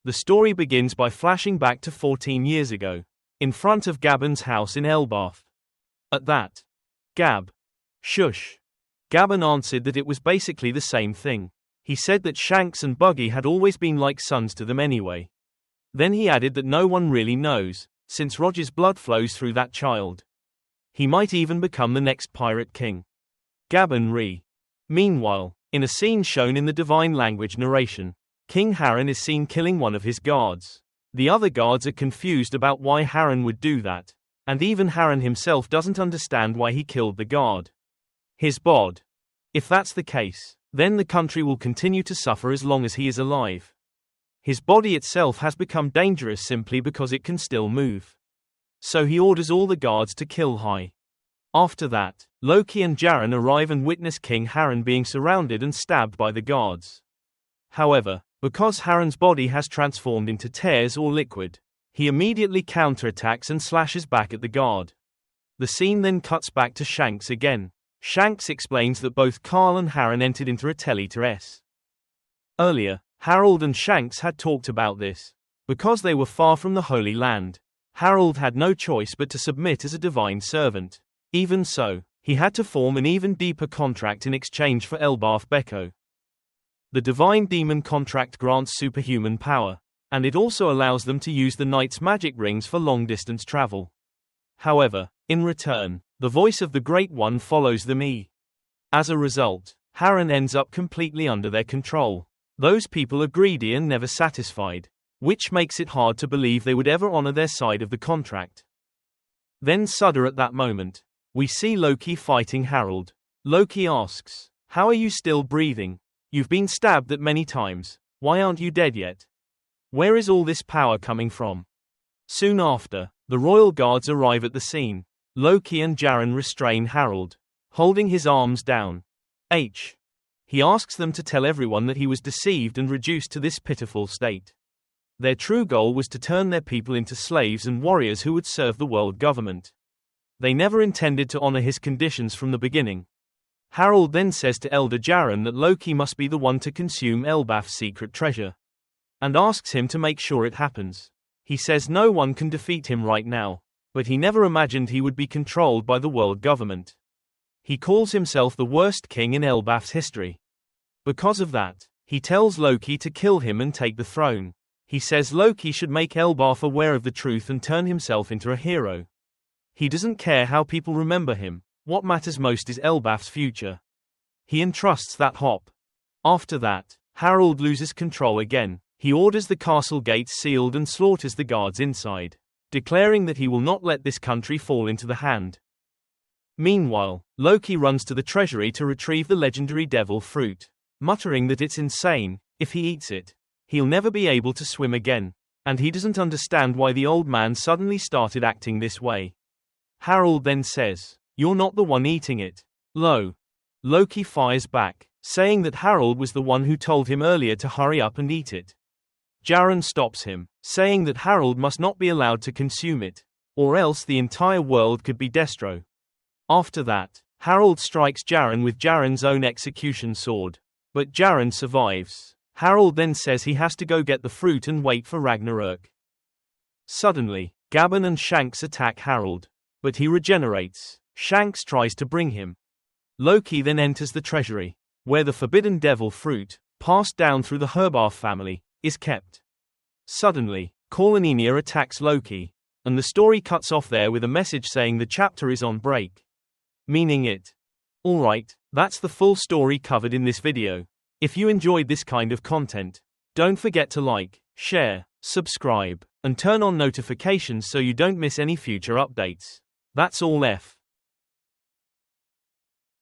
The story begins by flashing back to 14 years ago, in front of Gabon's house in Elbaf. At that, Gab. Shush. Gabon answered that it was basically the same thing. He said that Shanks and Buggy had always been like sons to them anyway. Then he added that no one really knows, since Roger's blood flows through that child. He might even become the next Pirate King. Gabon re. Meanwhile, in a scene shown in the Divine Language narration, King Harren is seen killing one of his guards. The other guards are confused about why Harren would do that, and even Harren himself doesn't understand why he killed the guard. His bod. If that's the case, then the country will continue to suffer as long as he is alive. His body itself has become dangerous simply because it can still move. So he orders all the guards to kill Hai. After that, Loki and Jaren arrive and witness King Harren being surrounded and stabbed by the guards. However, because Harren's body has transformed into tears or liquid, he immediately counterattacks and slashes back at the guard. The scene then cuts back to Shanks again. Shanks explains that both Carl and Harren entered into a Tele-to-S. Earlier, Harold and Shanks had talked about this. Because they were far from the Holy Land, Harold had no choice but to submit as a divine servant. Even so, he had to form an even deeper contract in exchange for Elbaf Beko. The divine demon contract grants superhuman power, and it also allows them to use the knight's magic rings for long-distance travel. However, in return, the voice of the Great One follows them. As a result, Harren ends up completely under their control. Those people are greedy and never satisfied, which makes it hard to believe they would ever honor their side of the contract. Then suddenly at that moment, we see Loki fighting Harold. Loki asks, "How are you still breathing? You've been stabbed that many times. Why aren't you dead yet? Where is all this power coming from?" Soon after, the royal guards arrive at the scene. Loki and Jaren restrain Harold, holding his arms down. He asks them to tell everyone that he was deceived and reduced to this pitiful state. Their true goal was to turn their people into slaves and warriors who would serve the world government. They never intended to honor his conditions from the beginning. Harold then says to Elder Jaren that Loki must be the one to consume Elbaf's secret treasure, and asks him to make sure it happens. He says no one can defeat him right now, but he never imagined he would be controlled by the world government. He calls himself the worst king in Elbaf's history. Because of that, he tells Loki to kill him and take the throne. He says Loki should make Elbaf aware of the truth and turn himself into a hero. He doesn't care how people remember him. What matters most is Elbaf's future. He entrusts that hop. After that, Harold loses control again. He orders the castle gates sealed and slaughters the guards inside, declaring that he will not let this country fall into the hand. Meanwhile, Loki runs to the treasury to retrieve the legendary devil fruit, muttering that it's insane. If he eats it, he'll never be able to swim again, and he doesn't understand why the old man suddenly started acting this way. Harold then says, "You're not the one eating it." Loki fires back, saying that Harold was the one who told him earlier to hurry up and eat it. Jaren stops him, saying that Harold must not be allowed to consume it, or else the entire world could be destro. After that, Harold strikes Jaren with Jaren's own execution sword, but Jaren survives. Harold then says he has to go get the fruit and wait for Ragnarok. Suddenly, Gabon and Shanks attack Harold, but he regenerates. Shanks tries to bring him. Loki then enters the treasury, where the forbidden devil fruit, passed down through the Herbaf family, is kept. Suddenly, Korlenia attacks Loki, and the story cuts off there with a message saying the chapter is on break. Meaning it. Alright, that's the full story covered in this video. If you enjoyed this kind of content, don't forget to like, share, subscribe, and turn on notifications so you don't miss any future updates. That's all.